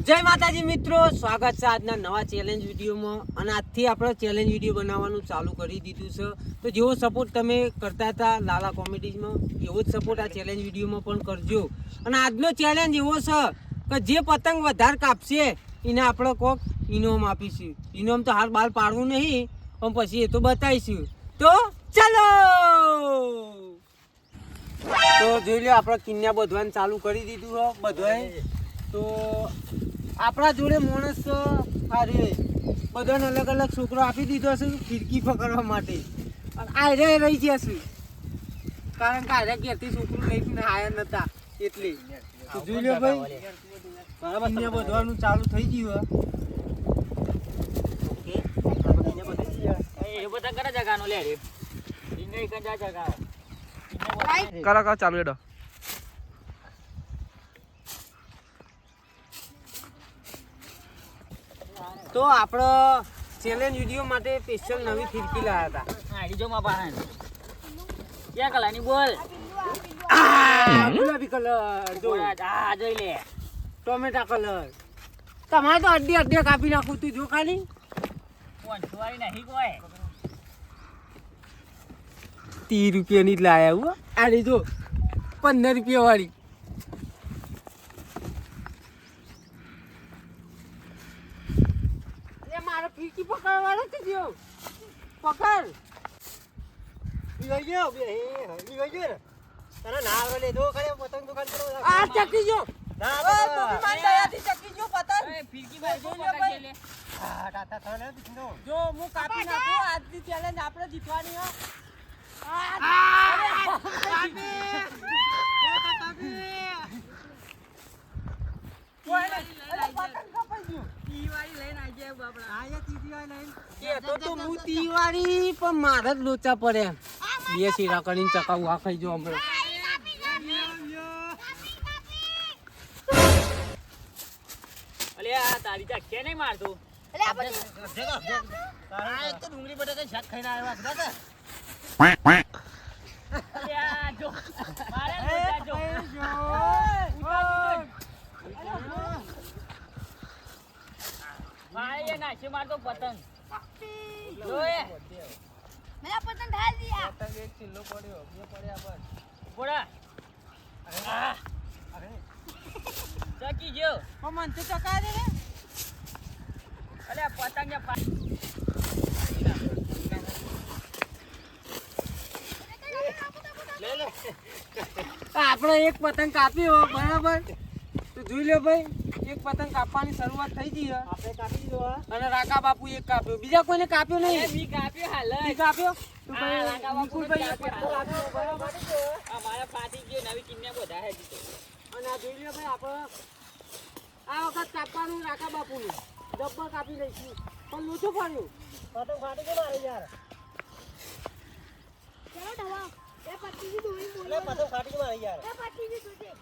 જય માતાજી મિત્રો, સ્વાગત છે આજના નવા ચેલેન્જ વિડીયોમાં. અને આજથી આપણે ચેલેન્જ વિડીયો બનાવવાનું ચાલુ કરી દીધું છે. તો જેવો સપોર્ટ તમે કરતા હતા લાલા કોમેડીઝમાં, એવો જ સપોર્ટ આ ચેલેન્જ વિડીયોમાં પણ કરજો. અને આજનો ચેલેન્જ એવો છે કે જે પતંગ વધારે કાપશે એને આપણે કોક ઇનામ આપીશું. ઇનામ તો હાલ બાર પાડવું નહીં, પણ પછી એ તો બતાવીશું. તો ચાલો. તો જોઈ લો, આપણે કિન્યા બધવાનું ચાલુ કરી દીધું હો બધાએ. તો આપણા જોડે માણસ અરે બધાને અલગ અલગ છોકરો આપી દીધો છે ફિરકી પકડવા માટે. અને આયરે રહી જશે કારણ કે આયરે ઘેરથી છોકરું લઈને આયા નતા એટલે. તો જોઈ લો ભાઈ, કિન્યા બધવાનું ચાલુ થઈ ગયું. ઓકે, એ બધા કરા જગાનો લે રે ઇને કંજા જગા કરા ચાલુ એડો. તો આપણે ચેલેન્જ વિડીયો માટે સ્પેશિયલ નવી ફિરકી લાવ્યા હતા. આડી જો માં પાહન ક્યાં કલાની બોલ ગુલાબી કલર, જો આ જોઈ લે ટોમેટા કલર. તમારે તો અડધી અડધી કાપી નાખું તું, જો ખાલી કોણ સુવાઈ નહીં કોઈ 30 રૂપિયાની જ લાયા હું. આની જો 15 રૂપિયા વાળી. એ મારો ફીરકી પકડવા વાળો છે, જો પકડ. આ ચકી જો ચકી જો પતંગ. એ ફિરકી બાર જો પકડ લે જો હું કાપી નાખું. આજની ચેલેન્જ આપણે જીતવાની હો. પણ મારે જ લોચા પડે. બે શીરા કરીને ચકાવું આ ખાઈ જો હમણાં. અલે આ તારી ચા કે નહીં મારતો ડુંગળી બટાકા શાક ખાઈને આવ્યા છે. અલે આ જો મારે લોચા જો ભાઈ એ નાચે મારતો પતંગ જો એ મેરા પતંગ ઢાલ દિયા. પતંગ એક કિલો પડ્યો, બે પડ્યા બસ. બોડા ચકી જો મન તો ચકા દે ને. અલે આ પતંગ ને આપણે એક પતંગ કાપ્યો બરાબર. તો જોઈ લો ભાઈ, એક પતંગ કાપવાની શરૂઆત થઈ ગઈ. આપણે કાપી દીધો અને રાકા બાપુ એક કાપ્યો, બીજા કોઈને કાપ્યો નહીં. બી કાપ્યો હાલ ઈ કાપ્યો તો હા, ભાઈ રાકા બાપુ વિપુલભાઈ એક કાપ્યો. પતંગ કાપ્યો બરાબર. આ મારા ફાટી ગયો નવી કિન્યા બધા હે જીતો અને આ જોઈ લો ભાઈ, આપણે આ વખત કાપવાનું રાકા બાપુનું ડબ્બા કાપી લઈશું. પણ લોચો પડ્યો, પતંગ ફાટી ગયો મારે યાર. ચલો ઢવા. એ પત્તીની દોરી બોલ. પતંગ ફાટી ગયો મારે યાર. એ પત્તીની દોરી.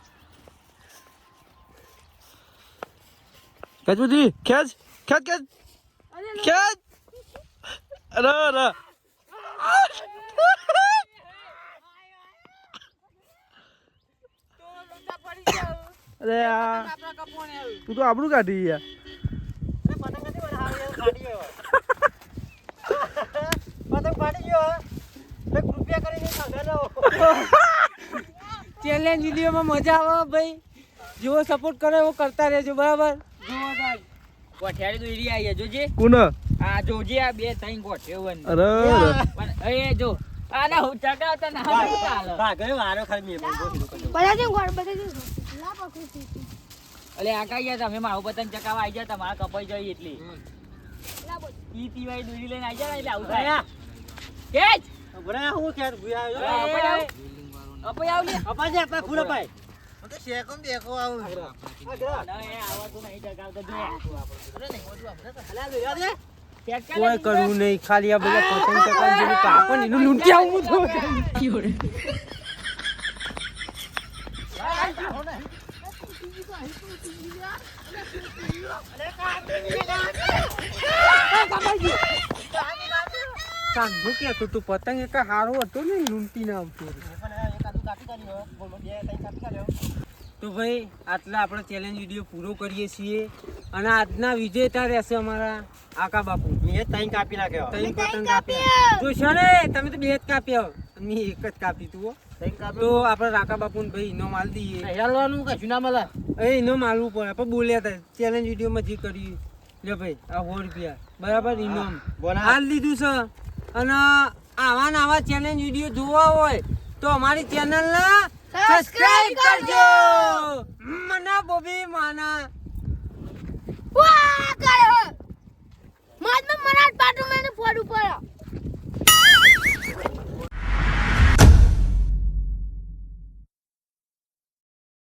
ખેંચ બધી, ખેંચ ખેંચ ખેંચ ખેંચ. અરે અરે અરે આ આપણા કપોને આવ્યું. તું તો આબરૂ કાઢી યાર. પતંગ નથી મને હારી ફાટી ગયો. પતંગ ફાટી ગયો. 1 રૂપિયા કરીને ખાધા ચેલેન્જ વિડીયોમાં મજા આવે ભાઈ. જેવો સપોર્ટ કરે એવો કરતા રહેજો બરાબર. જોવો તાર ગોઠિયારી દોરી આવી જોજે કોણ? આ જોજે આ બે ત્રણ ગોઠિયો બન અરે અરે પણ એ જો આ ના હું ચગાવતા ના હું ચાલે ભાગયો વારો ખાલી મેં બધાથી ગોળ બધાથી લા પકડી હતી. અલે આ કઈ ગયા તમે મારું પતંગ ચકાવા આવી ગયા તમારા કપાઈ જાય એટલી લા બોલ. ઈ પીવાય દોરી લઈને આવી જાય એટલે આવું થાય કેચ બરા હું કે ભૂયા અપઈ આવ લે અપાજે આપા ફૂલ અપાય. તો શેકોમ દેખો આવું. ના એ આવતું નહીં ચગાવતો જો કોઈ કરવું નહીં, ખાલી આ બધા પતંગ ચકાવી જેનું કાપણ એનું લૂંટી આવું તો. સાંભળો કે તું પતંગ એક હારો હતો ને લૂંટી ના આવતો. તો ભાઈ આટલા આપણે ચેલેન્જ વિડીયો પૂરો કરીએ છીએ અને આજના વિજેતા રહેશે અમારા આકા બાપુ. મેં ત્રણ કાપી નાખ્યો. ત્રણ પતંગ કાપ્યા. જોશો ને તમે તો બે જ કાપ્યા, મેં એક જ કાપી તું હો. તો આપણે રાકા બાપુ ને ભાઈ ઇનામ આલ દઈએ. હેલવાનું કશું ના મળે. એ ઇનામ આલવું પડે પણ બોલ્યા હતા ચેલેન્જ વિડીયોમાં જે કર્યું લે ભાઈ આ 100 રૂપિયા બરાબર ઇનામ બોનસ. હાલ દીધું છે. અને આવા ને આવા ચેલેન્જ વિડીયો જોવા હોય તો અમારી ચેનલને સબસ્ક્રાઇબ કરજો. મના બોબી માના વાહ